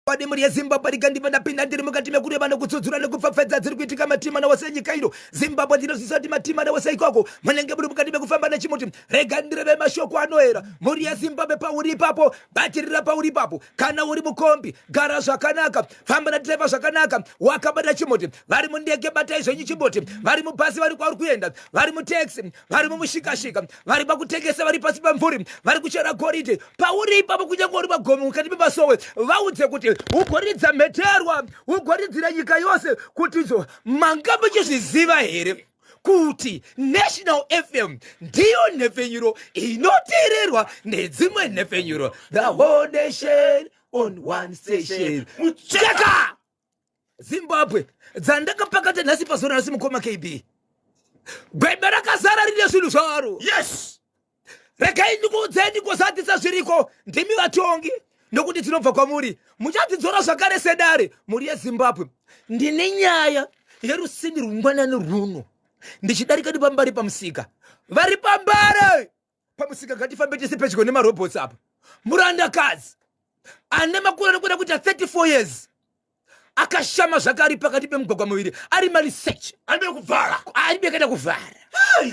Wadi muri Zimbabwe rigandi vanapinda ndiri mukati mekuri vano kutsudzura nekupfapfadza dziri kuitika matima nawase nyika ino. Zimbabwe ndinozvisa kuti matima nawase ikoko munenge muri mukati mekufamba nechimuti rega ndireve mashoko anoera. Muri Zimbabwe pauri ipapo batirira pauri ipapo. Kana uri mukombi gara zvakanaka famba nadriver zvakanaka wakabata chimuti vari mundege bata izvonyi chimuti vari mubhasi vari kwauri kuenda vari mutaxi vari mumushikashika vari pakutengesa vari pasi pamvuri vari kuchera goridhe pauri ipapo kunyange uri pagomo mukati memasowe vaudze kuti ugoridza mheterwa ugoridzira nyika yose kuti izo manga muchizviziva here kuti National FM ndiyo nhefenyuro inoteererwa nedzimwe nhefenyuro. The whole nation on one station. Mucheka Zimbabwe dzandakapakata nhasi pazora nhasi mukoma KB gwebe rakazara rine zvinhu zvaro. Yes, Regai ndikuudzeni kozadzisa zviriko ndimi vatongi nokuti tinobva kwamuri muchatidzora zvakare sedare. Muri yeZimbabwe ndine nyaya yerusini rungwanani runo ndichidarika ndipambari pamusika vari pambare pamusika ngatifambe tisi pedyo nemarobhots apa. Murandakazi ane makore anokwira kuita 34 years akashama zvakari pakati pemugwagwa muviri ari maresearch ande kuvhara aribekada kuvhara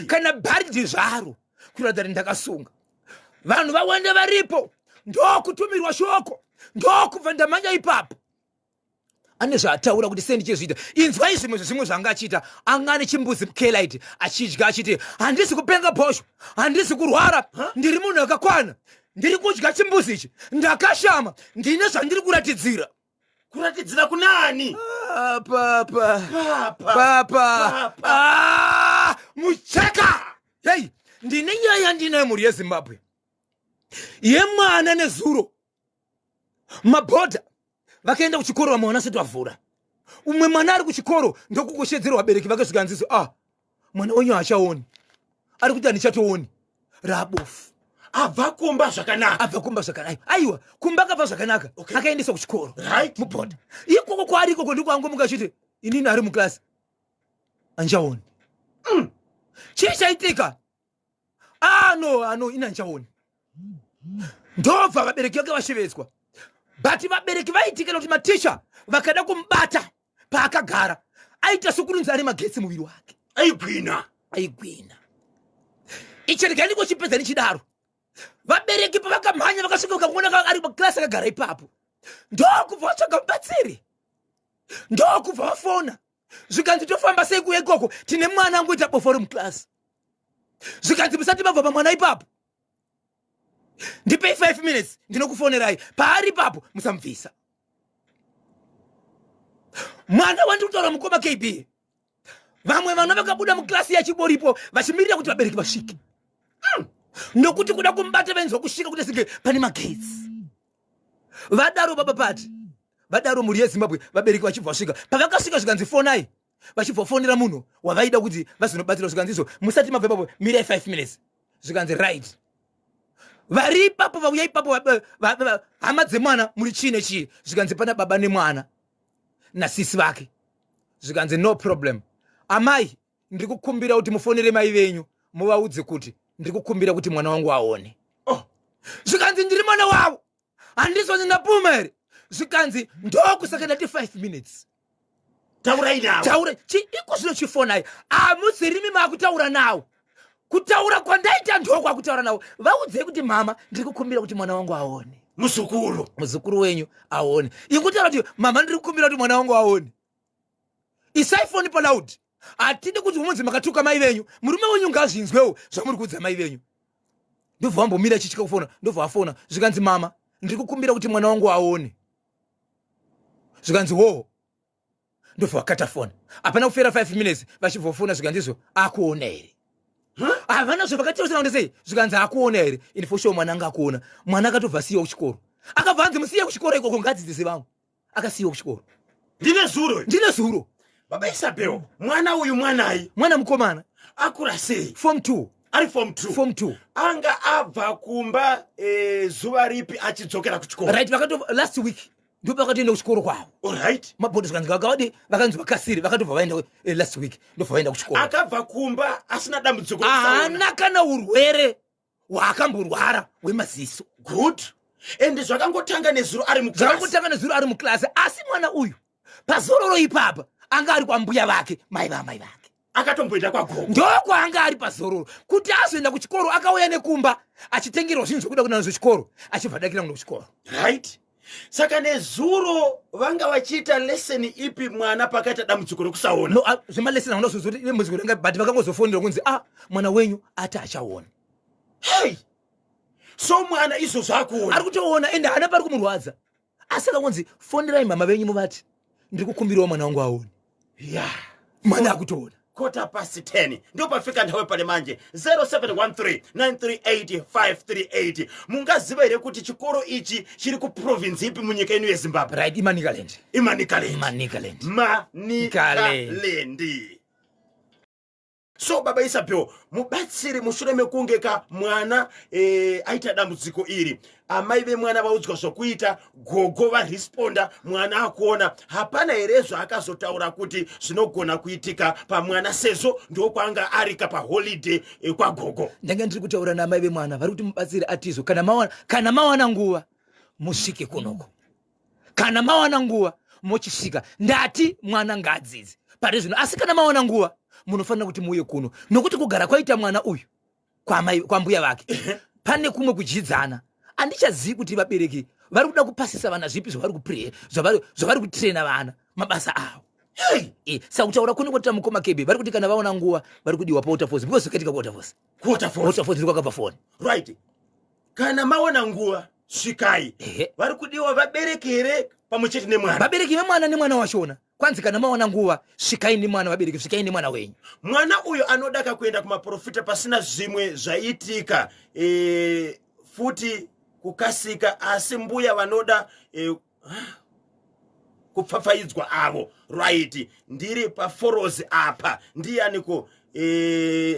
kana bharidhi zvaro kuratidza kuti ndakasunga vanhu vawanda varipo ndokutumirwa shoko ndokubva ndamanya ipapo ane zvaataura kuti sei ndichizviita. Inzwai zvimwe zvanga achiita angane chimbuzi mukelaiti achidya achiti handisi kupenga bhosho handisi kurwara ndiri munhu akakwana ndiri kudya chimbuzi ichi ndakashama ndine zvandiri kuratidzira. kuratidzira kunani? Papa. Mucheka. Hey, ndine nyaya ndinayo muri yeZimbabwe yemwana nezuro mabhodha vakaenda kuchikoro vamwe vanasati vavhura. Umwe mwana ari kuchikoro ndokukoshedzera vabereki vake zvikanziso mwana wenyu hachaoni ari kuti handichatooni rabofu abva kumba zvakanaka. Aiwa kumba akabva zvakanaka akaendesa kuchikoro mubhodha ikoko kwaari ikoko ndiko angomuka achiti inini ari muklasi handichaoni. Chii chaitika? No ina handichaoni. Ndobva vabereki vake vashevetswa but vabereki vaitikana kuti maticha vakada kumubata paakagara aita sokurunzi ari magetsi muviri wake aigwina. Ichi regai ndikochipedza nichidaro. Vabereki pavakamhanya vakasvika vakamuona ari muklasi akagara ipapo ndokubva vatsvaga mubatsiri ndokubva vafona zvikanzi tofamba sei kuya ikoko tine mwana angoita bofu ari muklasi. Zvikanzi musati mabva pamwana ipapo ndipei 5 minutes ndinokufonerai paari ipapo musamubvisa. Mwana wandiri kutaura mukoma KB vamwe vana vakabuda muklasi yachiboripo vachimirira kuti vabereki vasvike nokuti kuda kumubata vainzwa kusvika kuti singe pane magetsi. Vadaro baba pati vadaro muri yeZimbabwe vabereki vachibva vasvika pavakasvika zvikanzi fonai vachibva fonera munhu wavaida kuti vazinobatsira zvikanziso musati mabva ipapo mirai 5 minutes zvikanzi right. Vari ipapo vauya ipapo hama dzemwana muri chii nechii zvikanzi pana baba nemwana nasisi vake zvikanzi no problem. Amai ndiri kukumbira kuti mufonere mai venyu muvaudze kuti ndiri kukumbira kuti mwana wangu aone. Zvikanzi ndiri mwana wavo handizonzi ndapuma here. Zvikanzi ndokusaka ndati 5 minutes taurai navo. Taura iko zvino chifonai amudzirimi maakutaura nawo kutaura kwandaita ndokwakutaura nawo. Vaudzei kuti mama ndiri kukumbira kuti mwana wangu aone. Muzukuru wenyu aone. Ikutaura kuti mama ndiri kukumbira kuti mwana wangu aone. Isai foni palaudi. Atidi kuti umunzi makatuka mai venyu murume wenyu ngazvinzwewo zvamuri kuudza mai venyu. Ndobva vambomira chichika kufona ndobva vafona zvikanzi mama ndiri kukumbira kuti mwana wangu aone. Zvikanzi wo ndobva vakata fona hapana kufera 5 minutes vachibvofona zvikanzizvo akuona here. Havana zvavakatiosana kuti sei zvikanzi akuona here. Infoshow mwana anga akuona. Mwana akatobva siyiwa kuchikoro akabva anzi musiye kuchikoro ikoko ngadzidzise vamwe akasiyiwa kuchikoro. Ndine zuro baba Isabel mwana uyu mwana mukomana akura sei? Form 2 ari form 2 anga abva kumba zuva ripi achidzokera kuchikoro? Right, last week ndo pakatoenda kuchikoro kwavo. Alright, mabhodhi zvikanzi vakawadi vakanzi vakasiri vakatobva vaenda last week ndobva vaenda kuchikoro. Akabva kumba asina dambudziko haana kana urwere hwaakamborwara hwemaziso. Good. ende zvakangotanga nezuro ari muklasi zvakangotanga nezuro ari muklasi asi mwana uyu pazororo ipapa anga ari kwambuya vake mai vake akatomboenda kwagogo ndokwaanga ari pazororo kuti azoenda kuchikoro akauya nekumba achitengerwa zvinhu zvokuda kuenda nazvo chikoro achibvadakira kuenda kuchikoro right. Saka nezuro vanga vachiita leseni ipi mwana pakaita dambudziko rekusaona? No, zvemaleseni hauna kuzoti nemuziko renga but vakangozofonera kunzi mwana wenyu ati achaona. Hey! So mwana izvozvo akuona. Ari kutoona ende haana pari kumurwadza. Asi akangonzi fonerai mama venyu muvati ndiri kukumbirawo mwana wangu aone. Yeah. Mwana akutoona. 10:15 ndo pafika nthawe pale manje 0713938538 mungaziva here kuti chikoro ichi chiri kuprovinsi ipi munyika inu yeZimbabwe? Right, Manicaland. So baba Isabel, mubatsiri mushure mekunge ka mwana aita dambudziko iri, amai vemwana vaudzwa zvokuita, gogo varesponda, mwana akuona, hapana here zvaakazotaura kuti zvinogona kuitika pamwana sezvo ndokwanga arika paholiday kwagogo? Ndanga ndiri kutaura namai vemwana vari kuti mubatsiri atizo kana mawana nguva musvike kunoko, kana mawana nguva mochisvika, ndati mwana ngaadzidze pari zvino, asi kana mawana nguva munofanira kuti muuye kuno, nokuti kugara kwaita mwana uyu kwambuya vake pane kumwe kudyidzana. Handichazivi kuti vabereki vari kuda kupasisa vana zvipi zvavari kutrena vana mabasa avo. Saka kutaura kuno kwatita mukoma kebe vari kuti kana vaona nguva vari kudiwa pawaterfalls, because katika waterfalls ndiko kwakabva foni. Right. Kana maona nguva svikai, vari kudiwa vabereki here pamwe chete nemwana? Vabereki vemwana nemwana wachona. Kwanzi kana maona nguva svikai nemwana, vabereki svikai nemwana wenyu. Mwana uyu anodaka kuenda kumaprofita pasina zvimwe zvaitika futi kukasika, asi mbuya vanoda kupfapfaidzwa avo. Right, ndiri paforozi apa ndiyaniko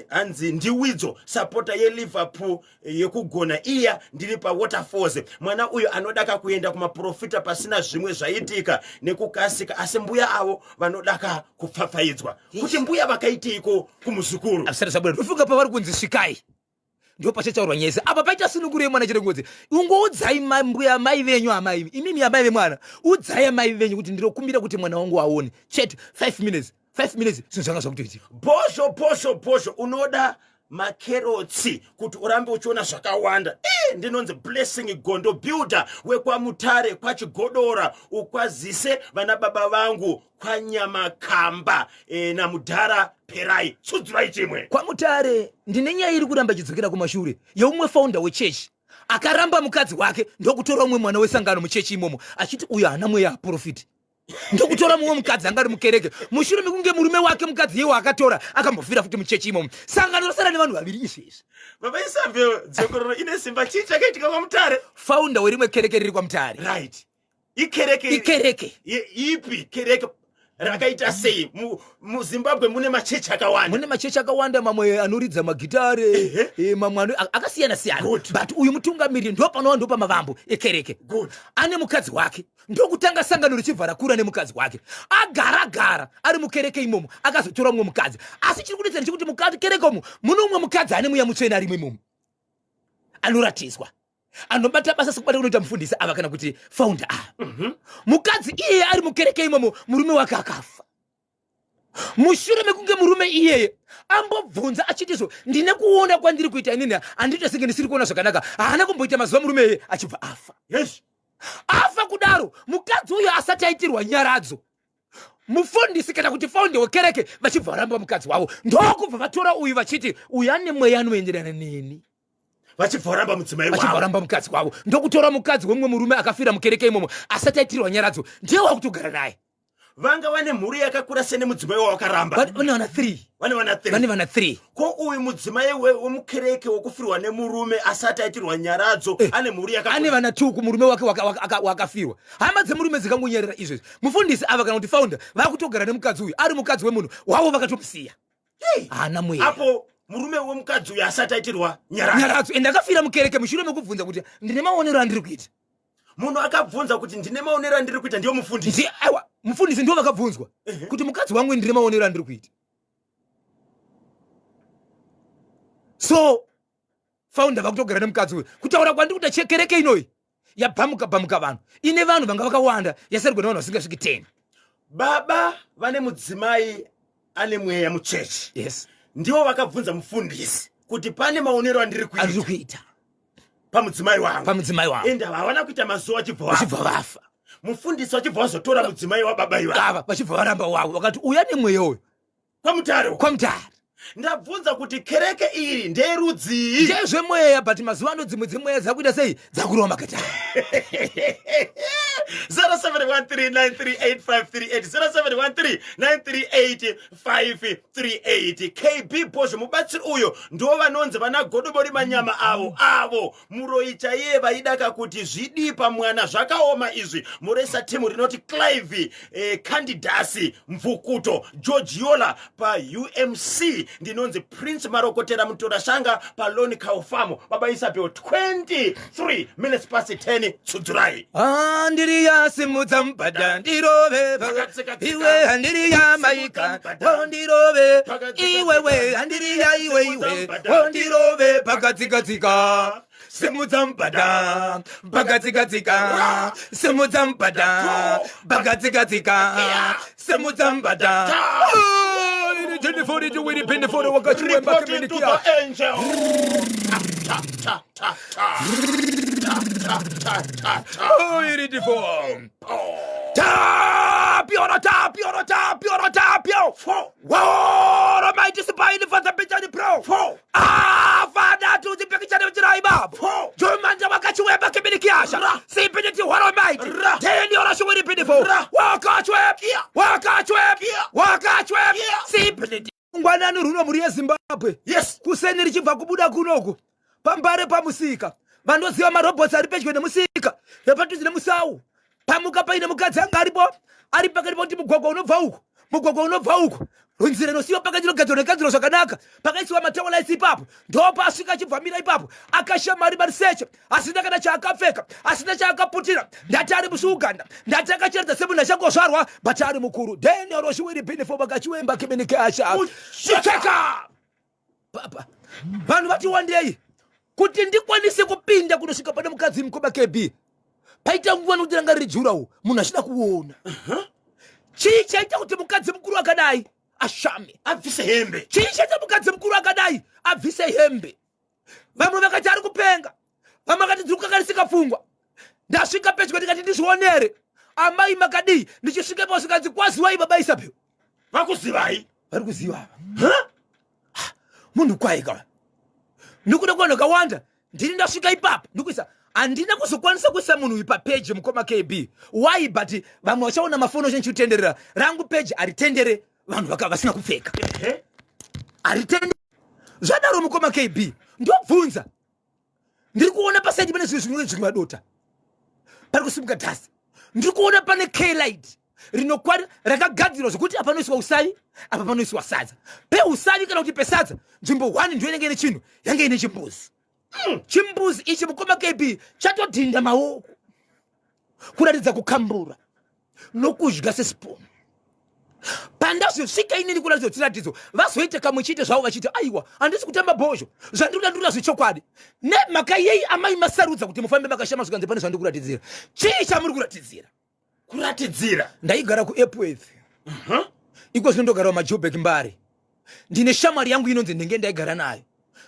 hanzi ndiwidzo sapota yeLiverpool yekugona iya, ndiri pawaterfalls. Mwana uyu anodaka kuenda kumaprofita pasina zvimwe zvaitika nekukasika, asi mbuya avo vanodaka kupfapfaidzwa. Kuti mbuya vakaitiko kumuzukuru? Rufunga pavari kunzi svikai ndo pachachaurwa nyese. Apa paita sununguru yemwana chirengodzi, ungoudzai mbuya mai venyu, amai imimi amai vemwana, udzai mai venyu kuti ndirokumbira kuti mwana wangu aone chete 5 minutes zvinhu zvanga zvakutoitika. Bhozho unoda makerotsi kuti urambe uchiona zvakawanda. Ndinonzi blessing gondo builder wekwamutare kwachigodora, ukwazise vana baba vangu kwanyamakamba namudhara perai. Sudzurai chimwe kwamutare. Ndine nyaya iri kuramba chidzokera kumashure yeumwe founder wechechi akaramba mukadzi wake ndokutora umwe mwana wesangano muchechi imomo achiti uyu haana mweya aprofiti, ndokutora mumwe mukadzi anga ari mukereke. Mushure mekunge murume wake mukadzi yewo akatora akambofira futi muchechi imomo, sangano rosara nevanhu vaviri izvezvi. Baba Isabel, dzokororo ine simba chii chakaitika kwamutare? Founder werimwe kereke riri kwamutare. Right. Ikereke ipi kereke rakaita sei? MuZimbabwe mune machechi akawanda. Mune machechi akawanda, mamwe anoridza magitare, mamwe akasiyana siyana. But uyu mutungamiriri ndo panowa ndo pamavambo ekereke. Ane mukadzi wake, ndokutanga sangano richibva rakura nemukadzi wake. Agara ari mukereke imomo, akazotora mumwe mukadzi. Asi chiri kudetsera ndechekuti mukadzi kereke umu mune umwe mukadzi ane mweya mutsvene ari imomo, anoratidzwa, anobata basa sekubata kunoita mufundisi ava kana kuti founder mukadzi iyeye ari mukereke imomo, murume wake akafa. Mushure mekunge murume iyeye ambobvunza achitizvo, ndine kuona kwandiri kuita inini handita senge ndisiri kuona zvakanaka, haana kumboita mazuva murume iyeye achibva afa. Afa kudaro, mukadzi uyo asati aitirwa nyaradzo, mufundisi kana kuti founder wekereke vachibva varamba mukadzi wavo, ndokubva vatora uyu vachiti uyu ane mweya anoenderana neni, vachibvaramba mudzimai wavo, vachibvaramba mukadzi wavo, ndokutora mukadzi wemwe murume akafira mukereke imomo asati aitirwa nyaradzo, ndiye wakutogara naye. Vanga vane mhuri yakakura sene mudzimai wavo akaramba. Vane vana 3. Ko uyu mudzimai wemukereke wokufirwa nemurume asati aitirwa nyaradzo ane mhuri yakakura. Ane vana 2 kumurume wake wakafirwa. Hama dzemurume dzikangonyerera izvezvi. Mufundisi ava kana kuti founder vakutogara nemukadzi uyu ari mukadzi wemunhu wavo vakatomusiya. Haana mweya. Apo murume wemukadzi uyu asati aitirwa nyaradzo ende akafira mukereke mushure mekubvunza kuti ndine maonero andiri kuita. Munhu akabvunza kuti ndine maonero andiri kuita, ndiyo mufundisi. Aiwa, mufundisi ndiwo vakabvunzwa kuti mukadzi wangu ndine maonero andiri kuita. So founder vakutogara nemukadzi uyu kutaura kwandiri kuti kereke inoyi yabhamuka vanhu ine vanhu vanga vakawanda yasarigwa nevanhu vasingasviki 10. baba vane mudzimai ane mweya muchechi. Yes. Ndivo vakabvunza mufundisi kuti pane maonero andiri kuita pamudzimai wangu. ende havana kuita mazuva vachibva vafa. Mufundisi vachibva vazotora mudzimai wababa ivava vachibva varamba wavo vakati uya nemweya uyu kwamutare. Ndabvunza kuti kereke iri nderudzi ndezvemweya, but mazuva ano dzimwe dzemweya dzakuita sei dzakurova makatari. 0713938538 0713938538 KB Bozho mubatsiri uyo ndo vanonzi vana godobori manyama avo muroi chaiye vaidaka kuti zvidipa mwana zvakaoma izvi muresa timu rinoti Clive Candidasi Mvukuto Georgiola pa UMC ndinonzi Prince Marokotera Mutora Shanga pa Loni Kaufamo baba Isabel 23 minutes past 10 Tsuzurai. Andiri ya simudzambada ndirove iwe andiri ya maika ndirove iwewe andiri ya iwe ndirove pakatsika simudzambada pakatsika simudzambada pakatsika simudzambada 24 wini pindi for wakachiwemba community ya angel. Oh, you need to form. Tapio. Wow, Almighty Spine for the picture the pro. Father to the picture of the Raiba. Jomanja wakachiwemba community ya. See pinity what Almighty. Tell you all should be pitiful. Walk out web. See pinity. Ngwana nuruno muri Zimbabwe. Yes. Kuseni richibva kubuda kunoko. Pambare pamusika. Vandoziva marobotsi ari pedyo nemusika yapatuzi nemusau pamuka paine mukadzi anga ari pakati poti mugwagwa unobva uko runzira inosiyiwa pakati rogadziro negadziro zvakanaka pakaisiwa matawalaisi ipapo ndopa asvika achibvamira ipapo akashamari marisecha asina kana chaakapfeka asina chaakaputira ndati ari musuuganda ndati akacheredza semunhu achangozvarwa but ari mukuru then oroshiwiri pinifo vakachiwemba kemenikasha cheka papa vanhu vati wandei kuti ndikwanise kupinda kunosvika pane mukadzi mukoma KB paita nguva nokuti ranga riri jurawo munhu achida kuona chii chaita kuti mukadzi mukuru akadai ashame abvise hembe. Chii chaita mukadzi mukuru akadai abvise hembe. Vamwe vakati ari kupenga, vamwe vakati dziri kukakarisika pfungwa. Ndasvika pedyo ndikati ndizvionere amai makadii ndichisvikepo zvikanzi kwaziwai baba Isabel. Vakuzivai? Vari kuziva munhu kwaika ndikuda kuvanhu vakawanda ndini ndasvika ipapo ndikuisa handina kuzokwanisa kuisa munhu uyu papeji mukoma KB. Why? But vamwe vachaona mafono chenchitenderera rangu peji haritendere vanhu vasina kupfeka haritendere zvadaro mukoma KB ndobvunza ndiri kuona pasaidi pane zvinhu zvimwe madota pari kusimuka dhasi ndiri kuona pane K-light rinokwari rakagadzirwa zvokuti apa panoiswa usavi apa panoiswa sadza peusavi kana kuti pesadza nzvimbo 1 ndiyo inenge ine chinhu yange ine chimbuzi chimbuzi ichi mukoma KB chatodhinda maoko kuratidza kukambura nokudya sesipunu pandazosvika inini kuratidza kuti ratidzo vazoita kamwe chite zvavo vachiti aiwa handisi kutamba bhozho zvandiri kuda zvechokwadi nemhaka yei amai masarudza kuti mufambe makashama zvikanzi pane zvandiri kuratidzira chii chamuri kuratidzira ndaigara kuEpworth iko zvinondogarawo maJoburg Mbare ndine shamwari yangu inonzi ndenge ndaigara nayo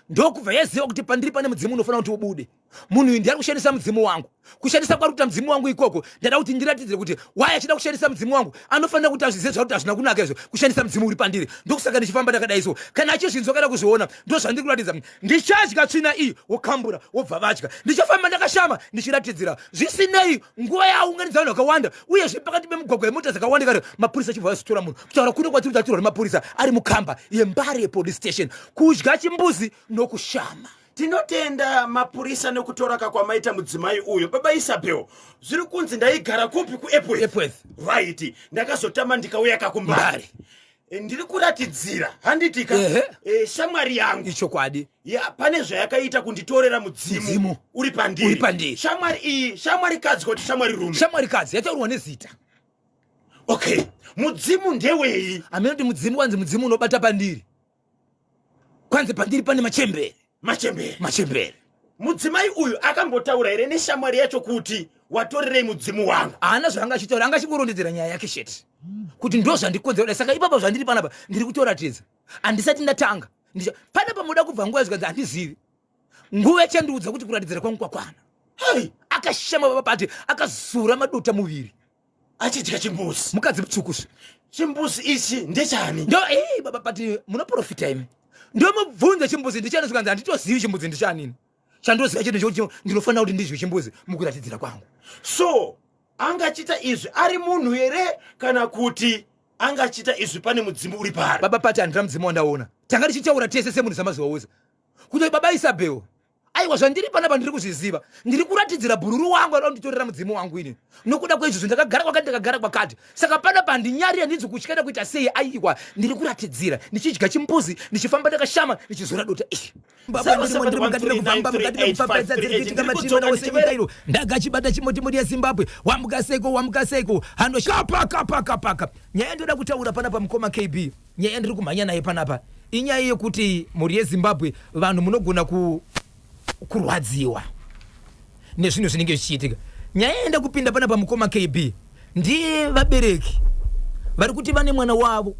ndokubva yaziva kuti pandiri pane mudzimu unofanira kuti ubude munhu uyu ndiyari kushandisa mudzimu wangu kushandisa kwari kuita mudzimu wangu ikoko ndada kuti ndiratidzire kuti wai achida kushandisa mudzimu wangu anofanira kuti azvizive zvakuti hazvina kunaka izvo kushandisa mudzimu uri pandiri ndokusaka ndichifamba ndakadai so kana achizvinzwa kana kuzviona ndo zvandiri kuratidza ndichadya tsvina iyi wokambura wobva vadya ndichafamba ndakashama ndichiratidzira zvisinei nguva yaunganidza vanhu vakawanda uyezve pakati pemugwagwa yemota dzakawanda kare mapurisa achibva vazotora munhu kutaura kuno kwatiri tatorwa nemapurisa ari mukamba yeMbare police station kudya chimbuzi nokushama. Tinotenda mapurisa nekutoraka kwamaita mudzimai uyo baba Isabel zviri kunzi ndaigara kupi kuEpworth right ndakazotama ndikauya kakuMbare ndiri kuratidzira handitika shamwari yangu ichokwadi pane zvayakaita kunditorera mudzimu uri pandiri shamwari kadzi kuti shamwari kadzi yataurwa nezita okay mudzimu ndewei amenoti mudzimu wanzi mudzimu unobata pandiri kwanzi pandiri pane machembere mudzimai uyu akambotaura here neshamwari yacho kuti watorerei mudzimu wangu? Ana zvaangachitaura, angachingorondedzera nyaya yake sheti kuti ndo zvandikonzera. Saka ipapa zvandiri panapa ndiri kutoratidza, handisati ndatanga. Panapa muda kubva nguva zvikanzi handizivi, nguva yachandiudza kuti kuratidzira kwangu kwakwana. Hai, Akashama baba pati, akazura madota muviri, achidya chimbuzi. mukadzi mutsvukusu. Chimbuzi ichi ndechani? Ndo baba pati, munoprofita imi. Ndo mubvunza chimbuzi ndichani, zvikanzi handitozivi chimbuzi ndichanini. Chandoziva chete chokuti ndinofanira kuti ndizve chimbuzi mukuratidzira kwangu. So angachita izvi ari munhu here kana kuti angachita izvi pane mudzimu uri pari? Baba pati handira mudzimu wandaona. Tanga tichitaura tese semunhu samazuva ose. Kuti baba Isabel, aiwa zvandiri panapa ndiri kuzviziva. Ndiri kuratidzira bhururu wangu anoda kunditorera mudzimu wangu ini. Nokuda kwaizvozvo ndakagara kwakati ndakagara kwakati. Saka panapa handinyari handinzi kutyana kuita sei, aiwa ndiri kuratidzira ndichidya chimbuzi, ndichifamba ndakashama, ndichizora dota. Ndagachibata chimotimoti yeZimbabwe, wambuka seko hando kapaka. Nyaya ndoda kutaura panapa mukoma KB, nyaya ndiri kumhanya naye panapa inyaya yekuti muri yeZimbabwe vanhu munogona kurwadziwa nezvinhu zvinenge zvichiitika. Nyaya enda kupinda panapa mukoma KB, ndiye vabereki vari kuti vane mwana wavo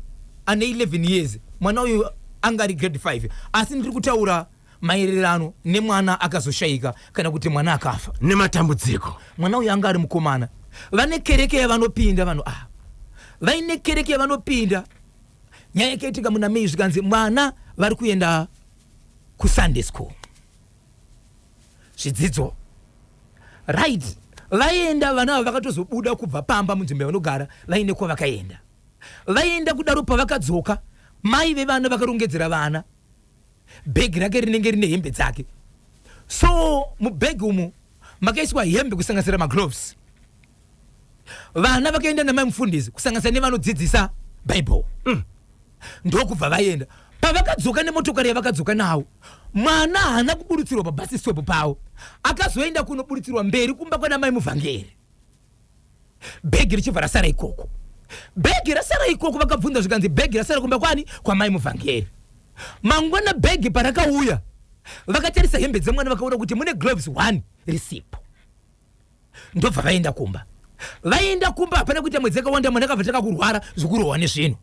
ane 11 years, mwana uyu anga ari grade 5, asi ndiri kutaura maererano nemwana akazoshayika kana kuti mwana akafa nematambudziko. Mwana uyu anga ari mukomana, vane kereke yavanopinda vanhu ava, vaine kereke yavanopinda. Nyaya yakaitika muna Mei zvikanzi mwana vari kuenda kuSunday school, zvidzidzo right. Vaenda vana ava vakatozobuda kubva pamba munzvimbo yavanogara, vaine kwavakaenda. Vaenda kudaro pavakadzoka, mai vevana vakarongedzera vana bhegi rake rinenge rine hembe dzake. So mubhegi umu makaiswa hembe kusanganisira magloves. Vana vakaenda namai mufundisi kusanganisira nevanodzidzisa Bible. Ndokubva vaenda. Pavakadzoka nemotokari yavakadzoka nawo, mwana haana kuburutsirwa pabhasi stop pawo, akazoenda kunoburutsirwa mberi kumba kwana mai muvhangeri. Bhegi richibva rasara ikoko. Bhegi rasara ikoko, vakabvunza zvikanzi bhegi rasara kumba kwani? Kwa mai muvhangeri. Mangwana bhegi parakauya, vakatarisa hembe dzemwana vakaona kuti mune gloves 1 risipo. Ndobva vaenda kumba. Vaenda kumba hapana kuita mwedzi yakawanda, mwana akabva takakurwara zvikurohwa nezvinhu.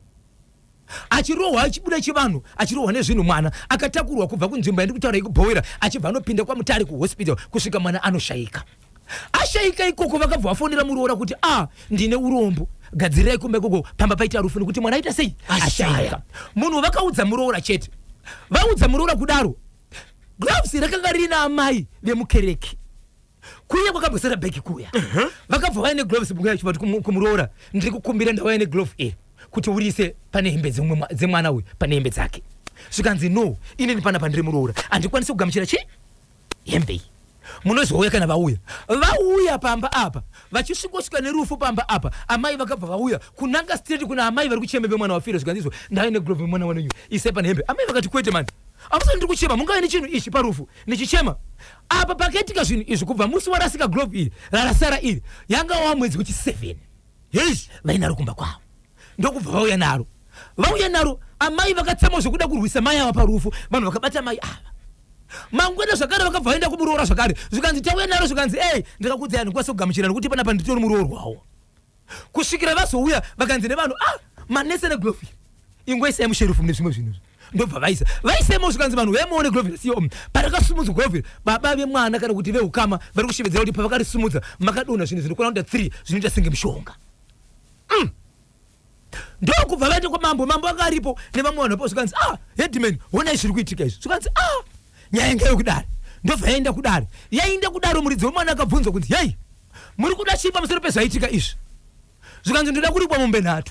Achirohwa achibuda chivanhu, achirohwa nezvinhu, mwana akatakurwa kubva kunzvimbo yandiri kutaura ikubhowera achibva anopinda kwaMutare kuhospital kusvika mwana anoshayika. Ashayika ikoko vakabva vafonera muroora kuti ndine urombo, gadzirai kumba ikoko pamba paita rufu kuti mwana aita sei ashayika. Munhu vakaudza muroora chete. Vaudza muroora kudaro, gloves rakanga rina amai vemukereke. Kuya kwakambosara bhegi kuya. Vakabva vaine gloves bunga chivati kumuroora, ndiri kukumbira ndawaine glove kuti urise pane hembe dzemwana uyu, pane hembe dzake. Zvikanzi no, inini panapa ndiri muroora, handikwanisi kugamuchira hembe iyi. Munozouya kana vauya pamba apa, vachisvikosvika nerufu pamba apa, amai vakabva vauya kunanga straight kuna amai vari kuchema vemwana wafira. Zvikanzi ndaine glove mwana wanyu ise pane hembe. Amai vakati kwete mani, amusati ndiri kuchema, mungave nechinhu ichi parufu nichichema. Apa pakaitika zvinhu izvi kubva musi warasika glove iri rarasara iri, yanga wa mwedzi wechi7. Vainaro kumba kwavo. Ndokubva vauya naro amai vakatsama zvokuda kurwisa mai ava parufu. Vanhu vakabata mai ava, mangwena zvakare vakabva vaenda kumuroora zvakare. Zvikanzi tauya naro, zvikanzi ndakakudzai handikwanisi kugamuchira nokuti panapa nditori muroorwawo. Kusvikira vazouya vakanzi nevanhu manese neglovi ingwaisai musherufu mune zvimwe zvinhu. Ndobva vaisemo, zvikanzi vanhu vemuone glovi siyo parakasumudzwa glovi. Baba vemwana kana kuti vehukama vari kushevedzera kuti pavakarisumudza makadonha zvinhu zvinokwana kuita 3 zvinoita senge mushonga. Ndokubva vaende kwamambo, mambo akaripo nevamwe vanhu po. Zvikanzi headman, honai zviri kuitika izvi. Zvikanzi nyaya ngeyokudari. Ndobva yaenda kudari. Yaenda kudaro, muridzi wemwana akabvunzwa kuti hei, muri kuda chii pamusoro pezvaitika izvi? Zvikanzi ndoda kuripwa mombe 3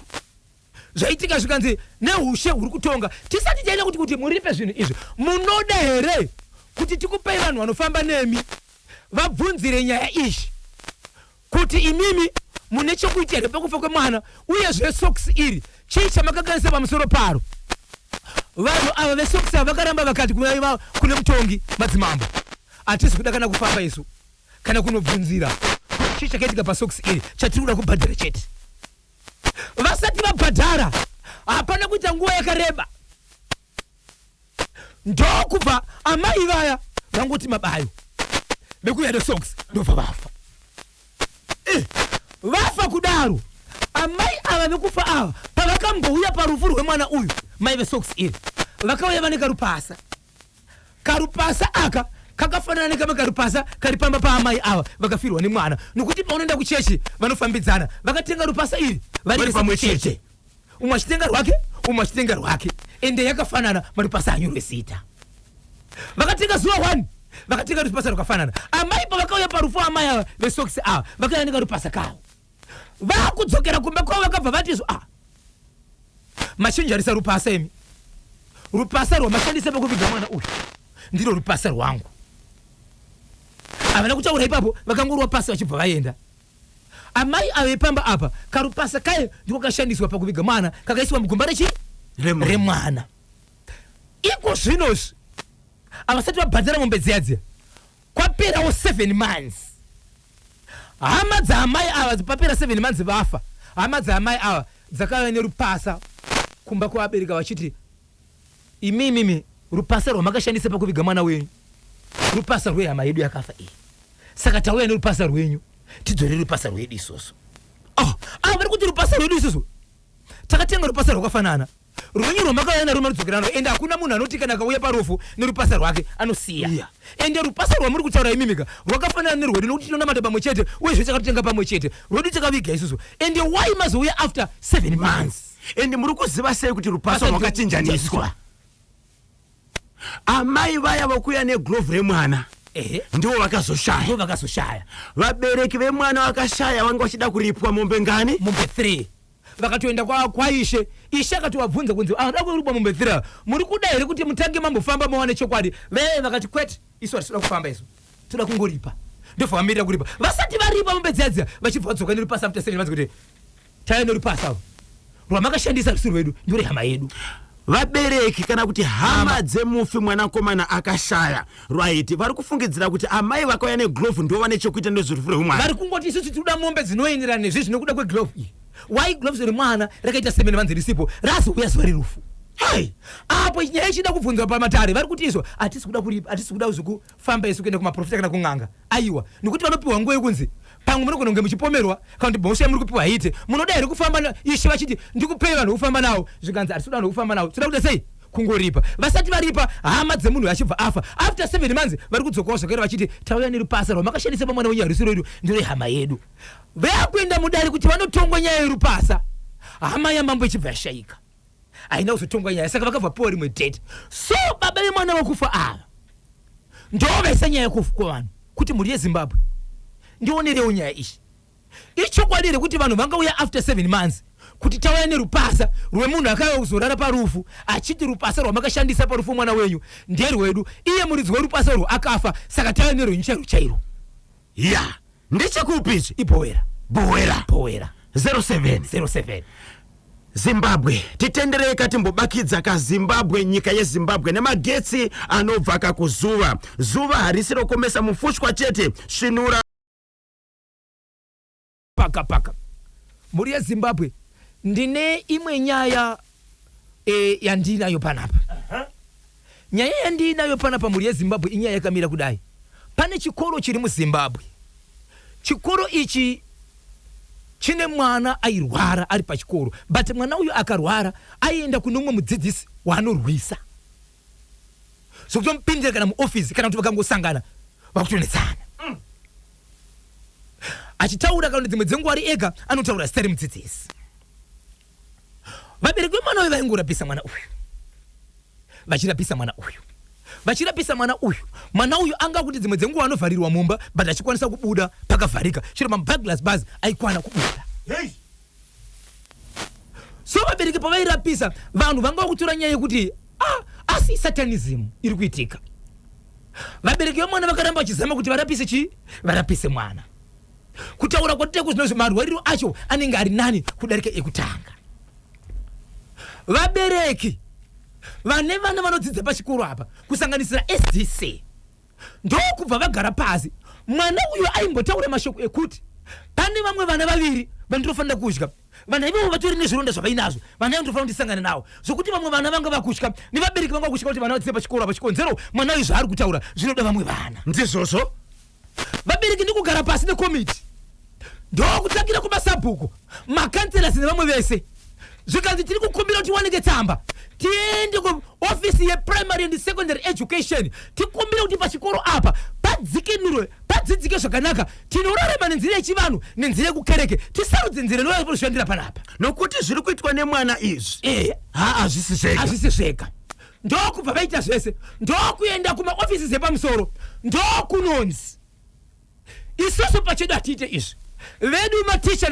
zvaitika. Zvikanzi neushe huri kutonga, tisati taenda kuti muripe zvinhu izvi, munoda here kuti tikupei vanhu vanofamba nemi vabvunzire nyaya izvi kuti imimi mune chokuita here pakufa kwemwana, uyezve socks iri chii chamakaganisa pamusoro paro? Vanhu ava vesocks ava vakaramba vakati kune mutongi madzimambo, hatisi kuda kana kufamba isu kana kunobvunzira chii chakaitika pasocks iri, chatiri kuda kubhadhara chete. Vasati vabhadhara hapana kuita nguva yakareba, ndokubva amai vaya vangoti mabayo bekuya the socks ndova vafa vafa kudaro amai ava vekufa ava pavakambouya parufu rwemwana uyu mai vesocks iri vakauya vane karupasa aka kakafanana nekame karupasa kari pamba paamai ava vakafirwa nemwana nokuti paunoenda kuchechi vanofambidzana vakatenga rupasa iri vari pamwe chete umwe achitenga rwake ende yakafanana marupasa anyorwe zita vakatenga zuva 1 vakatenga rupasa rwakafanana amai pavakauya parufu amai ava vesocks ava vakauya nekarupasa kavo vakudzokera kumba kwavo vakabva vatizo machinjarisa rupasa emi rupasa rwamashandisa pakuviga mwana uyu ndiro rupasa rwangu avana kutaura ipapo vakangorwa pasi vachibva vaenda amai avepamba apa karupasa kaye ndiko kashandiswa pakuviga mwana kakaiswa mugumba remwana iko zvinozvi avasati vabhadhara mombe dziya kwaperawo 7 months hama dzaamai ava papera 7 months vafa hama dzaamai ava dzakauya nerupasa kumba kwavabereka vachiti imimi rupasa rwamakashandisa pakuviga mwana wenyu rupasa rwehama yedu yakafa iyi saka tauya nerupasa rwenyu tidzore rupasa rwedu isusu vari kuti rupasa rwedu isusu takatenga rupasa rwakafanana rwenyu rwamakauya narwo marudzokera naro ende hakuna munhu anoti kana akauya parufu nerupasa rwake anosiya ende rupasa rwamuri kutaura imimika rwakafanana nerwedu nokuti tinonamata pamwe chete uye zve takatotenga pamwe chete rwedu takaviga isusu ende why mazouya after 7 months ende muri kuziva sei kuti rupasa rwakachinjaniswa amai vaya vakuya neglove remwana ndivo vakazoshaya vabereki vemwana vakashaya vanga vachida kuripwa mombe ngani mombe 3 vakatoenda kwaishe ishe akatovabvunza kunzi ada kuripwa mombe 3 muri kuda here kuti mutange mambofamba mawane chokwadi vakati kwete isu hatitoda kufamba isu toda kungoripa ndobva vamirira kuripa vasati varipa mombe dziya vachibva vadzoka nerupasa after 7 months kuti taya nerupasa avo rwamakashandisa rusi rwedu ndore hama yedu vabereki kana kuti hama dzemufi mwanakomana akashaya right vari kufungidzira kuti amai vakauya neglove ndo vane chekuita nezvirufu rwemwana vari kungoti isusu tinoda mombe dzinoenderana nezvi zvinokuda kweglove iyi why gloves remwana rakaita 7 months risipo razouya zuva rerufu apo nyaya ichida kubvunzwa pamatare vari kuti izvo hatisi kuda kufamba isu kuenda kumaprofita kana kung'anga aiwa nokuti vanopiwa nguva yekunzi pamwe munogona kunge muchipomerwa kana kuti bhosha muri kupiwa hite munoda here kufamba ishe vachiti ndikupei vanhu vokufamba navo zvikanzi hatisi kuda vanhu vokufamba navo toda kuda sei kungoripa vasati varipa hama dzemunhu achibva afa after 7 months vari kudzokawo zvakare vachiti tauya nerupasa rwamakashandisa pamwana wenyu harusi rwedu ndore hama yedu vakuenda mudare kuti vanotongwa nyaya yerupasa hama yamambo ichibva yashayika haina kuzotongwa nyaya saka vakabva piwa rimwe date so baba vemwana wokufa ava ndovaisa nyaya yekufa kwavanhu kuti mhuri yezimbabwe ndionerewo nyaya ichi ichokwadi here kuti vanhu vangauya after 7 months kuti tauya nerupasa rwemunhu akauya kuzorara parufu achiti rupasa rwamakashandisa parufu mwana wenyu nderwedu iye muridzi werupasa urwu akafa saka tauya nerwenyu chairo ndechekupichi ibhowera 07 Zimbabwe titendereka timbobakidza kaZimbabwe nyika yeZimbabwe nemagetsi anobva kakuzuva zuva harisi rokomesa mufushwa chete svinura paka muri yeZimbabwe ndine imwe nyaya yandinayo panapa nyaya yandinayo panapa muri yeZimbabwe inyaya yakamira kudai pane chikoro chiri muZimbabwe chikoro ichi chine mwana airwara ari pachikoro but mwana uyu akarwara aienda kunomwe mudzidzisi waanorwisa sokutomupindira kana muofisi kana kuti vakangosangana vakutonetsana achitaura kana dzimwe dzenguva ari ega anotaura zita remudzidzisi vabereki vemwana uyu vaingorapisa mwana uyu vachirapisa mwana uyu mwana uyu anga kuti dzimwe dzenguva anovharirwa mumba but achikwanisa kubuda pakavharika chero mabaglas bus aikwana kubuda so vabereki pavairapisa vanhu vanga kutora nyaya yekuti asi satanism iri kuitika vabereki vemwana vakaramba vachizama kuti varapise mwana kutaura kwatite kuzvinozvo marwariro acho anenge ari nani kudarika ekutanga vabereki vane vana vanodzidza pachikoro apa kusanganisira SDC ndokubva vagara pasi mwana uyu aimbotaura mashoko ekuti pane vamwe vana vaviri vandofanira kudya vana ivovo vatori nezvironda zvavainazvo vana ivo ndofanira kundisangana navo zvokuti vamwe vana vanga vakutya nevabereki vanga kutya kuti vana vadzidze pachikoro apa chikonzero mwana uyu zvaari kutaura zvinoda vamwe vana ndizvozvo vabereki ndikugara pasi nekomiti ndokutakira kumasabhuku makanselas nevamwe vese zvikanzi tiri kukumbira kuti wanenge tsamba tiende kuofisi yeprimary and secondary education tikumbire kuti pachikoro apa padzidzike zvakanaka tinorarama nenzira yechivanhu nenzira yekukereke tisarudze nzira inoyoshandira panapa nokuti zviri kuitwa nemwana izvi hazvisi zvega ndokubva vaita zvese ndokuenda kumaofisi zepamusoro ndokunonzi isusu pachedu hatiite izvi vedu maticha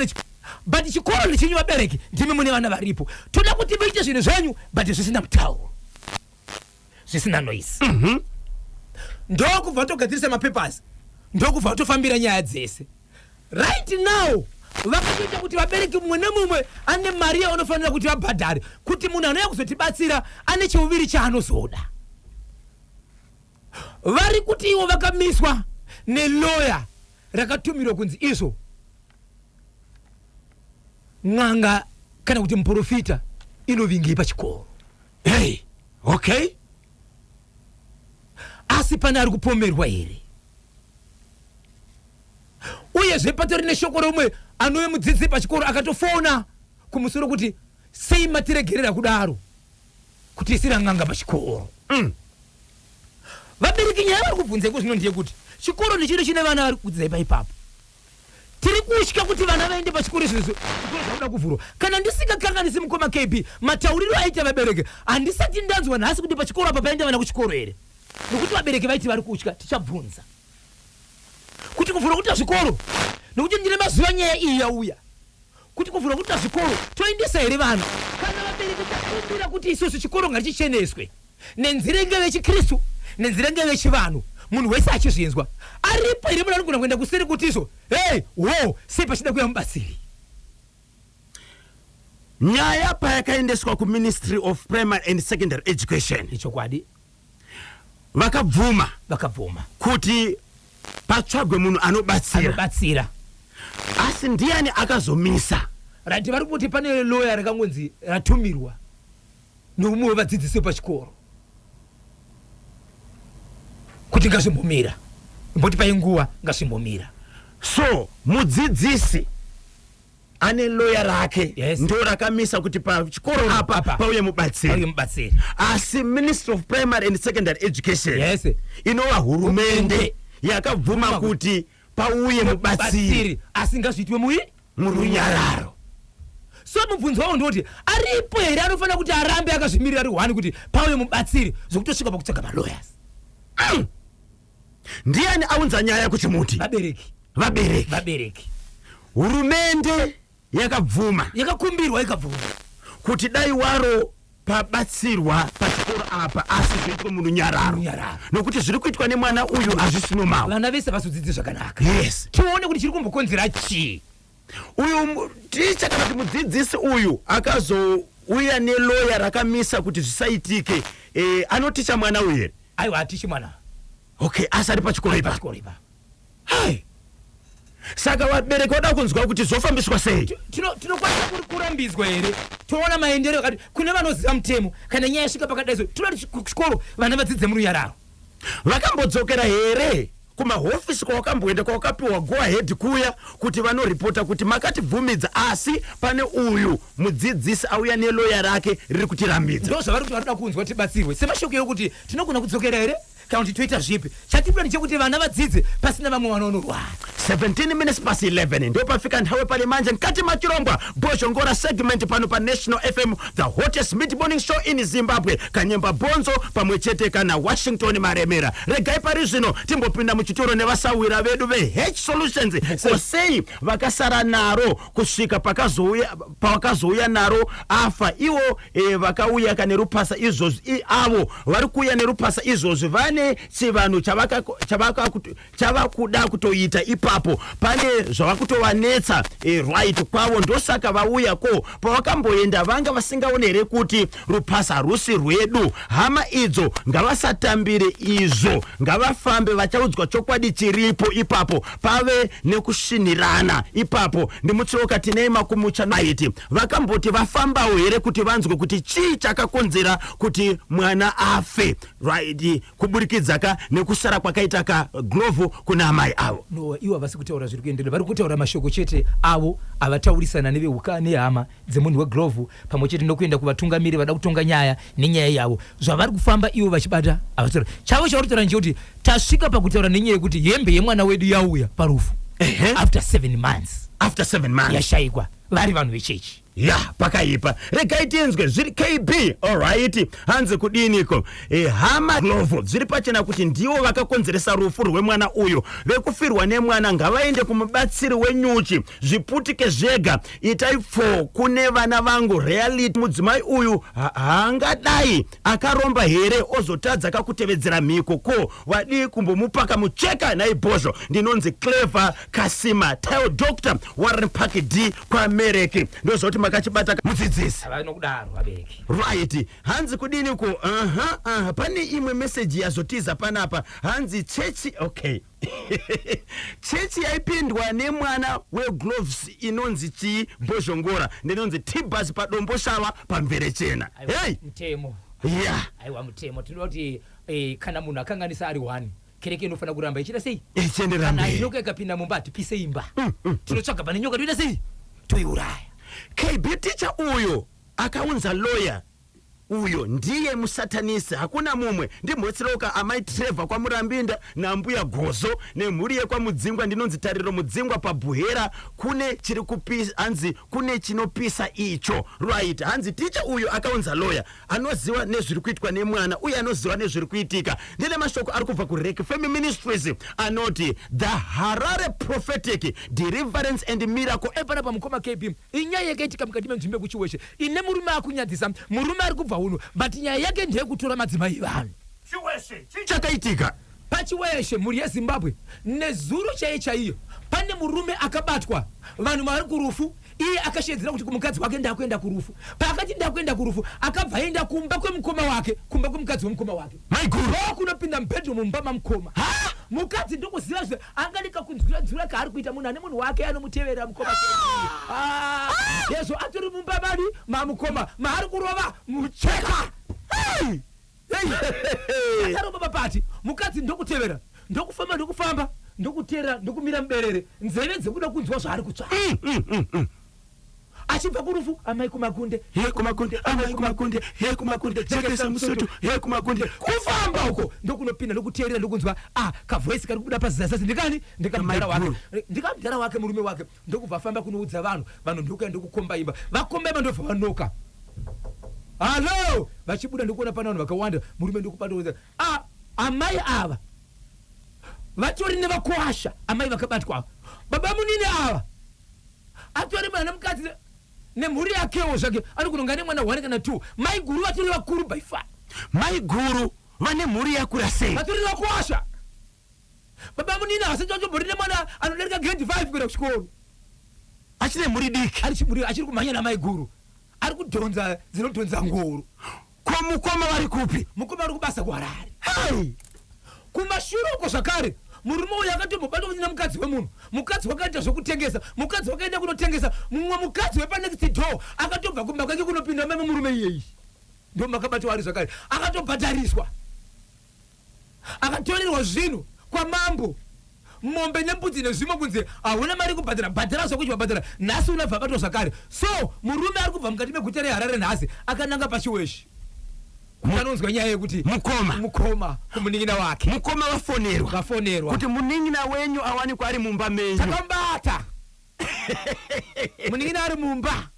but chikoro ndichinyu vabereki ndimi mune vana varipo toda kuti muite zvinhu zvenyu but zvisina mutauro zvisina noise ndokubva togadzirisa mapapers ndokubva tofambira nyaya dzese right now vakaita kuti vabereki mumwe nemumwe ane mari yaanofanira kuti vabhadhare kuti munhu anouya kuzotibatsira ane chiuviri chaanozoda vari kuti ivo vakamiswa neloya rakatumirwa kunzi izvo n'anga kana kuti muprofita inovingi pachikoro okay asi pana ari kupomerwa here uyezve patori neshoko romwe anouye mudzidzi pachikoro akatofona kumusoro kuti sei matiregerera kudaro kuti isira n'anga pachikoro vabereki nyaya vari kubvunzeko zvino ndiye kuti chikoro ndichino chine vana vari kudzidzai paipapo tiri kutya kuti vana vaende pachikoro izvozvo chikoro zvakuda kuvhurwa kana ndisingakanganisi mukoma kp matauriro aita vabereki handisati ndanzwa nhasi kuti pachikoro apa paenda vana kuchikoro here nokuti vabereki vaiti vari kutya tichabvunza kuti kuvhurwa kuita zvikoro nokuti ndine mazuva nyaya iyi yauya kuti kuvhurwa kuita zvikoro toendesa here vana kana vabereki takumbira kuti isusu chikoro ngaticheneswe nenzira inge vechikristu nenzira inge vechivanhu munhu wese achizvinzwa aripo here munhu anogona kuenda kuseri kuti izvo sei pachida kuya mubatsiri nyaya payakaendeswa kuministry of primary and secondary education ichokwadi vakabvuma kuti patsvagwe munhu anobatsira asi ndiani akazomisa rati vari kuti pane loya rakangonzi ratumirwa nomumwe wevadzidzisi pachikoro kuti ngazvimbomira mboti painguva ngazvimbomira so mudzidzisi ane loya rake ndo rakamisa kuti pachikoro apa pauye mubatsiri asi ministry of primary and secondary education inova hurumende yakabvuma kuti pauye mubatsiri asi ngazviitwe murunyararo so mubvunzo wavo ndoti aripo here anofanira kuti arambe akazvimirira ari 1 kuti pauye mubatsiri zvokutosvika pakutsvaga malawyers ndiani aunza nyaya kuti muti vabereki hurumende yakabvuma kuti dai waro pabatsirwa pachikoro apa asi zviitwe murunyararo nokuti zviri kuitwa nemwana uyu hazvisino mawo vana vese vazodzidzi zvakanaka tione kuti chiri kumbokonzera chii uyu ticha kana kuti mudzidzisi uyu akazouya neloya rakamisa kuti zvisaitike anoticha mwana uyu here aiwa atichi mwana okay asi ari pachikoro ipa saka vabereki vada kunzwa kuti zvofambiswa sei tinokwanisa kurambidzwa here toona maenderero kati kune vanoziva mutemo kana nyaya yasvika pakadaiso tinoti kuchikoro vana vadzidze murunyararo vakambodzokera here kumahofisi kwavakamboenda kwavakapiwa go ahead kuya kuti vanoripota kuti makatibvumidza asi pane uyu mudzidzisi auya neloya rake riri kutirambidza ndo zvavari kuti varikuda kunzwa tibatsirwe semashoko ekuti tinogona kudzokera here kana kuti toita zvipi chatipurani chekuti vana vadzidze pasina vamwe vanonorwara 17 minutes past 11 ndo pafika nthawe pali manje mkati machirongwa bozhongora segment pano pa National FM the hottest mid morning show in Zimbabwe kanyemba bonzo pamwe chete kana Washington maremera regai pari zvino timbopinda muchitoro nevasawira vedu ve H Solutions kosei vakasara naro kusvika pakazouya naro afa iwo vakauya kana rupasa izvozvi avo vari kuuya nerupasa izvozvi vane chivanhu chavakuda kutoita ipapo pane zvavakutovanetsa right kwavo ndosaka vauya ko pavakamboenda vanga vasingaone here kuti rupasa harusi rwedu hama idzo ngavasatambire izvo ngavafambe vachaudzwa chokwadi chiripo ipapo pave nekushinirana ipapo ndimutsiroka tinei makumucha naiti vakamboti vafambawo here kuti vanzwe kuti chii chakakonzera kuti mwana afe right kuburikidza kubudikidzaka nekusara kwakaita ka glove kuna amai avo. No, iwo havasi kutaura zviri kuenderera, vari kutaura mashoko chete avo avataurisana neveuka nehama dzemunhu weglove pamwe chete nokuenda kuvatungamiri vada kutonga nyaya nenyaya yavo. Zvavari kufamba ivo vachibata avataura. Chavo chavari kutaura ndechekuti tasvika pakutaura nenyaya yekuti hembe yemwana wedu yauya parufu. After 7 months. After 7 months. Yashayikwa vari vanhu vechechi. Ya, pakaipa. Regai tinzwe zviri KB. Alright. Hanze kudiniko. Hama glove zviri pachena kuti ndiwo vakakonzeresa rufu rwemwana uyo. Vekufirwa nemwana ngavaende kumubatsiri wenyuchi. Zviputike zvega. Itai 4 kune vana vangu reality. Mudzimai uyu haangadai akaromba here ozotadza kakutevedzera mhiko ko wadi kumbomupaka mucheka naibhozvo. Ndinonzi Clever Kasima, tail doctor Warren Park D kwa Mereki. Ndozoti makachibata mudzidzisi. Vanokudaro vabereki. Right. Hanzi kudini ko pane imwe message yazotiza panapa. Hanzi chechi, okay. Chechi yaipindwa nemwana wegloves inonzi chi Bozhongora. Ndinonzi T-bus padombo shava pamvere chena. Hey! Mtemo. Yeah. Aiwa mtemo. Tinoti kana munhu akanganisa ari 1. Kereke inofana kuramba ichita sei? Ichenderera. Kana nyoka ikapinda mumba tipise imba. Tinotsvaga pane nyoka toita sei? Toiuraya. KB teacher uyo akaunza lawyer uyo ndiye musatanisi, hakuna mumwe. Ndimhotsiroka amai Trevor kwa Murambinda na mbuya Gozo nemhuri yekwa Mudzingwa. Ndinonzi Tariro Mudzingwa paBuhera kune chiri kupisa, hanzi kune chinopisa icho. Right. Hanzi teacher uyo akaunza lawyer anoziva nezviri kuitwa nemwana uye anoziva nezviri kuitika. Ndine mashoko ari kubva kuRek Family Ministries anoti the Harare Prophetic Deliverance and Miracle. Epana pamukoma KB inyaya yakaitika mukati menzvimbo kuchiweshe ine murume akunyadzisa, murume ari kubva uno, but nyaya yake ndiye kutora madzimai vanhu. Chiweshe chakaitika pachiweshe muri yeZimbabwe nezuro chaiyo pane murume akabatwa, vanhu vari kurufu, iye akashedzera kuti kumukadzi wake ndakuenda kurufu. Pakati ndakuenda kurufu akabva enda kumba kwemukoma wake, kumba kwemukadzi wemukoma wake. My God, kunopinda mubedroom mumba mamukoma. Mukadzi ndokuziva zve angalika kunzura kaari kuita munhu ane munhu wake anomutevera mukoma. Yeso atori mumba mari mamukoma maari kurova mucheka. Ataro baba pati mukadzi ndokutevera, ndokufamba ndokutera, ndokumira muberere, nzeve dzekuda kunzwa zvaari kutsva. Achibva kurufu amai kumakunde, amai kumakunde, jekesa musoto, kumakunde, kufamba uko ndokunopinda ndokuteerera ndokunzwa kavoisi kari kubuda pazasi ndikani ndikamudhara wake murume wake, ndokubva afamba kunoudza vanhu ndokuenda ndokukomba imba, vakomba imba ndobva vanoka. Halo, vachibuda ndikuona pana vanhu vakawanda, murume ndokubata amai ava vatori nevakwasha, amai vakabatwa, baba munini ava atori mwana mukadzi nemhuri yakewo zvake ari kunonga nemwana 1 kana 2. Mai guru vatori vakuru by far. Mai guru vane mhuri yakura sei, vatori vakwasha. Baba munini asachambori nemwana anodarika grade 5 kuenda kuchikoro, achine mhuri diki, achiri kumhanya namai guru, ari kudhonza dzinodhonza ngoro. Mukoma vari kupi? Mukoma ari kubasa kuHarare. Kumashure uko zvakare murume uyu akatombobatwa kuti namukadzi wemunhu, mukadzi wakaita zvokutengesa, mukadzi wakaenda kunotengesa, mumwe mukadzi wepanext door akatobva kumba kwake kunopinda mame murume iyeyi, ndo makabatwa ari zvakare, akatobhadhariswa, akatorerwa zvinhu kwa mambo, mombe nembudzi nezvimwe kunze hauna mari kubhadhara zvokuti wabhadhara, nhasi unabva abatwa zvakare. So murume ari kubva mukati meguta reHarare nhasi akananga pachiweshe. Kanonzwa nyaya yekuti mukoma kumunin'ina wake, mukoma vafonerwa kuti munin'ina wenyu awanikwa ari mumba menyu. Takambata munin'ina ari mumba.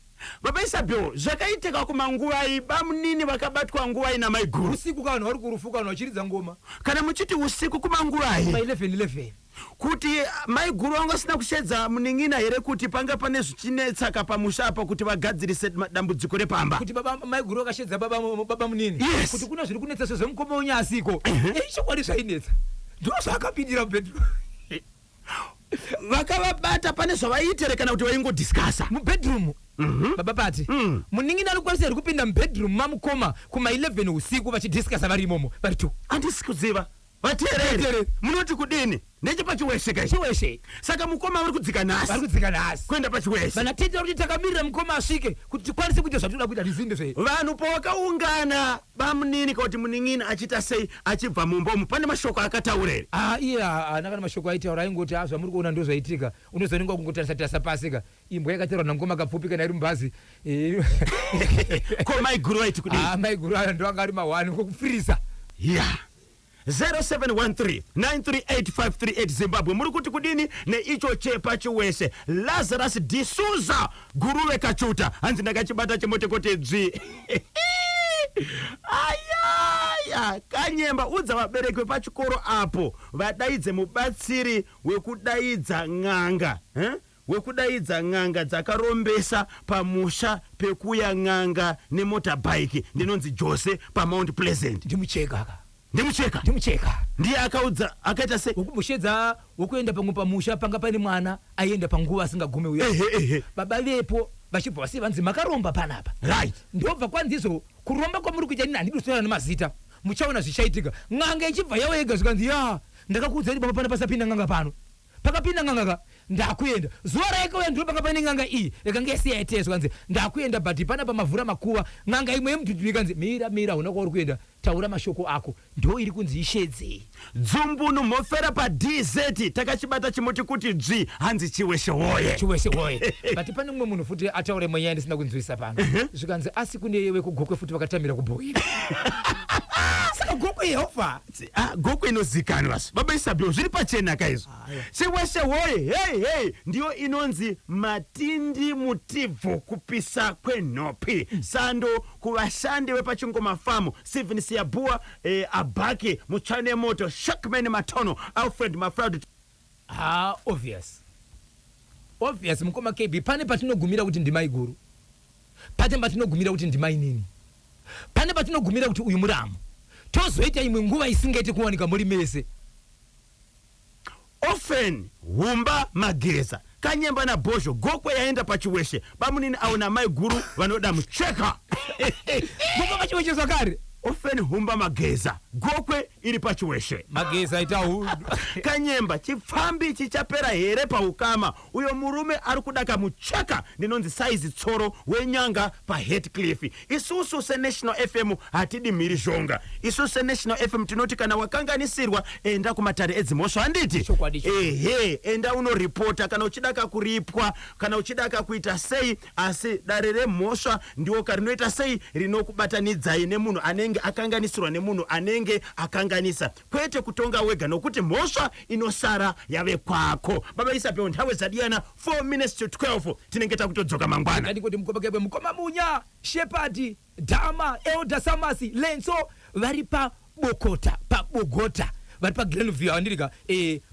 Baba Isabel, zvakaitika kumanguva iyi bamunini vakabatwa nguva ina mai guru. Usiku kana vari kurufuka vanhu vachiridza ngoma. Kana muchiti usiku kumanguva iyi 11 kuti mai guru vangasina kushedza munin'ina here kuti panga pane zvichinetsaka pamusha apa kuti vagadzirise dambudziko repamba. Kuti baba mai guru akashedza baba munini. Yes. Kuti kuna zviri kunetsa sezvemukoma unyasiko. Chokwadi zvainetsa. Ndo zvakapindira mubedroom. Vakavabata pane zvavaitere kana kuti vaingodiscasa mubedroom. Baba pati munin'ina ari kukwanisa here kupinda mubedroom mamukoma kuma 11 usiku vachidiscasa vari imomo vari 2. Handisi kuziva vateereri munoti kudini. neche pachiweshe kai chiweshe saka mukoma uri kudzika nasi kwenda pachiweshe vanatendera kuti takamirira mukoma asvike kuti tikwanise kuita zvatoda kuita tizinde sei vanhu pawakaungana bamunini kuti muning'ini achita sei achibva mumbomu pane mashoko akataurere iye haana kana mashoko aitaura aingoti zvamuri kuona ndo zvaitika unozoninga kungotarisa pasika imbwa yakateerwa namukoma akapfupi kana iri mubhazi ko maiguru vaiti kudii maiguru aya ndo anga ari ma1 kokufirisa 0713-938-538 Zimbabwe muri kuti kudini neicho chepa chiwese Lazarus D'Souza guruve kachuta hanzi ndakachibata chimotekoti dzvi ayaya Kanyemba udza vabereki vepachikoro apo vadaidze mubatsiri wekudaidza ng'anga wekudaidza ng'anga dzakarombesa pamusha pekuya ng'anga nemotorbike ndinonzi Jose paMount Pleasant ndimucheka ndiye akaudza akaita sei ukumushedza wokuenda pamwe pamusha panga pane mwana aenda panguva asingagume uya baba vepo vachibva vasi vanzi makaromba panapa right ndobva kwanzizo kuromba kwamuri kuita nini handidusana nemazita muchaona zvichaitika ng'anga ichibva yawega zvikanzi ndakakuudzai baba pana pasapinda ng'anga pano pakapinda ng'anga ndakuenda zuva raikauya ndiro panga pane ng'anga iyi yakanga isiyaitezwa kanzi ndakuenda but pana pamavhura makuva ng'anga imwe yemudhudhu ikanzi mira una kwauri kuenda taura mashoko ako ndo iri kunzi ishedze dzumbunu mofera paDZ takachibata chimoti kuti dzvi hanzi chiweshe hoye but pane mumwe munhu futi ataure mweya yandisina kunzwisa pano zvikanzi asi kune wekugokwe futi vakatamira kubhoira saka gokwe Yehova gokwe inozikanwa baba Isabel zviri pachena kaizvo chiweshe hoye hey ndiyo inonzi matindi mutibvu kupisa kwenhopi sando kuvashandi vepachingoma famu Steven Siabua Abake Muchane Moto Shakman Matono Alfred Mafraud obvious mukoma KB pane patinogumira kuti ndimai guru pane patinogumira kuti ndimai nini pane patinogumira kuti uyu muramu tozoita imwe nguva isingaiti kuwanika muri mese often humba mageza Kanyemba na Bozho gokwe yaenda pachiweshe bamunini auna mai guru vanoda mucheka gokwe pachiweshe zvakare often humba mageza gokwe iri pachiweshe mageza ita Kanyemba chipfambi chichapera here paukama uyo murume ari kudaka mucheka ndinonzi size tsoro wenyanga paHeathcliff isusu seNational FM hatidi miri zhonga isusu seNational FM tinoti kana wakanganisirwa enda kumatare edzimosva handiti enda unoripota kana uchidaka kuripwa kana uchidaka kuita sei asi dare remhosva ndiwo karinoita sei rinokubatanidzai nemunhu anenge akanganisirwa nemunhu anenge akanganisa kwete kutonga wega nokuti mhosva inosara yave kwako baba Isabel nthawe dzadiyana 4 minutes to 12 tinenge takutodzoka mangwana ndikoti mukoma munya Shepherd Dama Elder Samasi Lenso vari Bogota vari Glenview andirika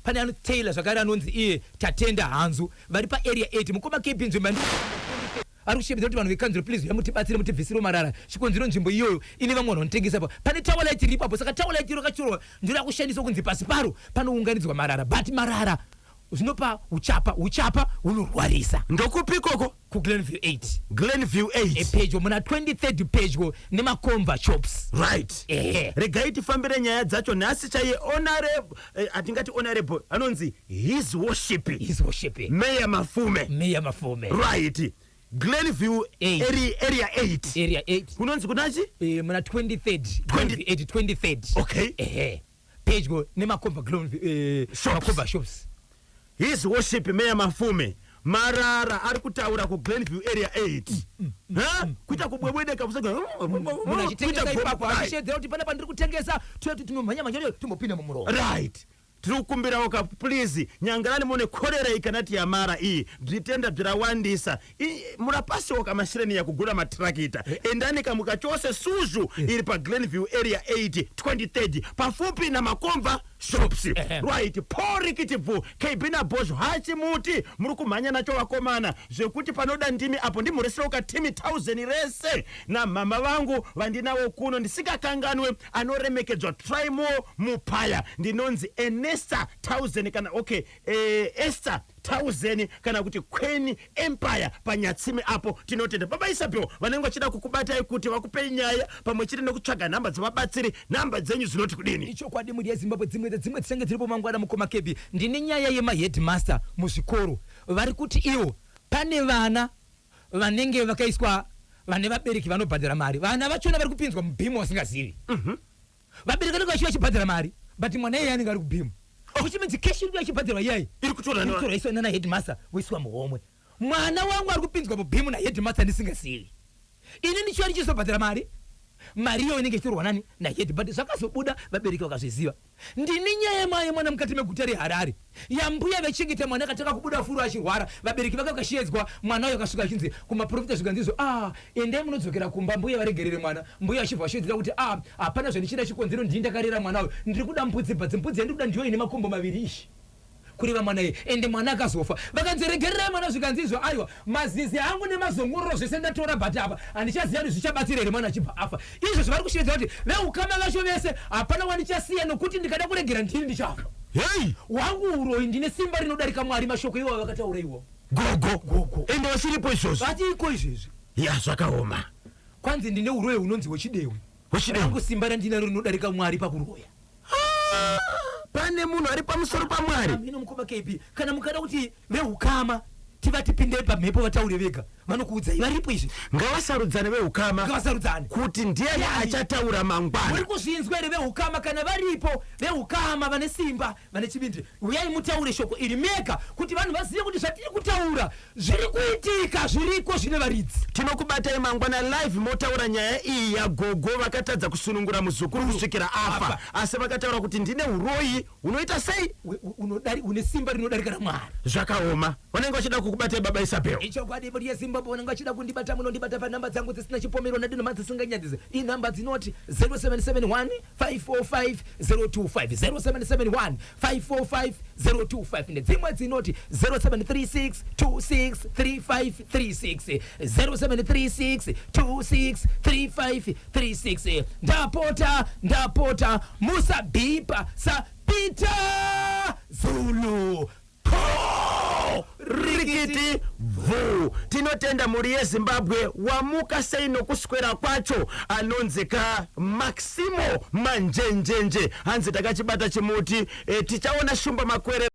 pane ano Taylor zvakare anonzi iye Tatenda Hanzu vari area 8 mukoma KP nzvimbo ari kushebedza kuti vanhu vekanzuro please yamutibatsire mutibvisire marara chikonzero nzvimbo iyoyo ine vamwe vanhu vanotengesa pane tawala iti ripapo saka tawala iti rakachorwa ndiro rakushandiswa kunzi pasi paro panounganidzwa marara but marara zvinopa uchapa unorwarisa ndokupikoko kuGlenview 8 pedyo muna 23rd pedyo nemakomba shops right regai tifambire nyaya dzacho nhasi chaiye honorable atingati honorable anonzi his worship Mayor Mafume right Glenview area 8 kunonzi kunachi muna 23rd okay pedyo nemakomba makomba shops his worship Mayor Mafume marara ari kutaura kuGlenview area 8 kuita kubwebwedeka munachitengesa ipapo achishedzera kuti panapa ndiri kutengesa tinomhanya manja timbopinda mumuromo right tiri kukumbirawo ka please nyangarani mone korera ikanati yamara iyi zvitenda bvirawandisa murapasiwo kamashireni yakugura matrakita endani kamuka chose suzhu iri paGlenview area 8 23rd pafupi namakomva shops right porikitibvu KB na Bozho hachimuti muri kumhanya nacho vakomana zvekuti panoda ndimi apo ndimuresera katimi 1000 rese namama vangu vandinawo kuno ndisikakanganwe anoremekedzwa Trimo Mupaya ndinonzi Esther 1000 kana okay Esther 1000 kana kuti Queen Empire panyatsime apo tinotenda baba Isabel vanenge vachida kukubatai kuti vakupe nyaya pamwe chete nekutsvaga nhamba dzavabatsiri nhamba dzenyu zinoti kudini. Icho kwadi muri yeZimbabwe dzimwe dzichange dziripo mangwana mukoma kebi ndine nyaya yemaheadmaster muzvikoro vari kuti iwo pane vana vanenge vakaiswa vane vabereki vanobhadhara mari vana vachona vari kupinzwa mubhimu vasingazivi vabereki vanenge vachibhadhara mari but mwana iye anenge ari kubhimu kuchimedzi keshi iri achibhadharwa iyai iri kutora iswa nana headmaster voiswa muhomwe mwana wangu ari kupinzwa mubhimu naheadmaster ndisingazivi ini ndicho ari chizobhadhara mari iyo inenge ichitorwa nani naheadmaster zvakazobuda vabereki vakazviziva. Ndini nyaya mai mwana mukati meguta reHarare yambuya vechengeta mwana akataka kubuda furu achirwara vabereki vakakashedzwa mwana uyo akasvika achinzi kumaprofita zvikanzizo endai munodzokera kumba mbuya varegerere mwana mbuya achibva ashodzera kuti hapana zvandichida chikonzero ndini ndakarera mwana uyo ndiri kuda mbudzi bhadzi mbudzi yandikuda ndiyo ine makombo 2 ishi kuriva mwana iye ende mwana akazofa vakanziregerera mwana zvikanzizvo aiwa mazizi angu nemazongororo zvese ndatora bhati apa handichaziva kuti zvichabatsira here mwana achibva afa izvo zvavari kushedza kuti veukama vacho vese hapana wandichasiya nokuti ndikada kuregera ndini ndichafa. Hei wangu uroyi ndine simba rinodarika Mwari mashoko iwo vakataura iwo gogo ende wasiripo izvozvo vatiko izvezvi ya zvakaoma kwanzi ndine uroyi unonzi wechidewi wangu simba randinaro rinodarika Mwari pakuroya. Pane munhu ari pamusoro paMwari ino mukoma kepi kana mukada kuti veukama tivatipinde pamhepo vataure vega vanokuudzai varipo izvi ngavasarudzane veukama ngavasarudzane kuti ndiani achataura mangwana. muri kuzvinzwa here veukama kana varipo veukama vane simba vane chivindire uyai mutaure shoko iri mega kuti vanhu vazive kuti zvatiri kutaura zviri kuitika zviriko zvine varidzi. Tinokubatai mangwana live motaura nyaya iyi yagogo vakatadza kusunungura muzukuru kusvikira afa asi vakataura kuti ndine uroyi unoita sei une simba rinodarika naMwari. Zvakaoma vanenge vachida kukubatai baba Isabel. Icho kwadi muri yeZimbabwe vanenge vachida kundibata munondibata panhamba dzangu dzisina chipomero nadino madzisinganyadzise inhamba dzinoti 0771 545 025 0771 545 025 nedzimwe dzinoti 0736 263536 0736 263536 ndapota musabhipa sapita Zulu rikiti vu. Tinotenda muri yeZimbabwe wamuka sei nokuswera kwacho anonzeka Maximo Manjenjenje hanzi takachibata chimuti tichaona shumba makwere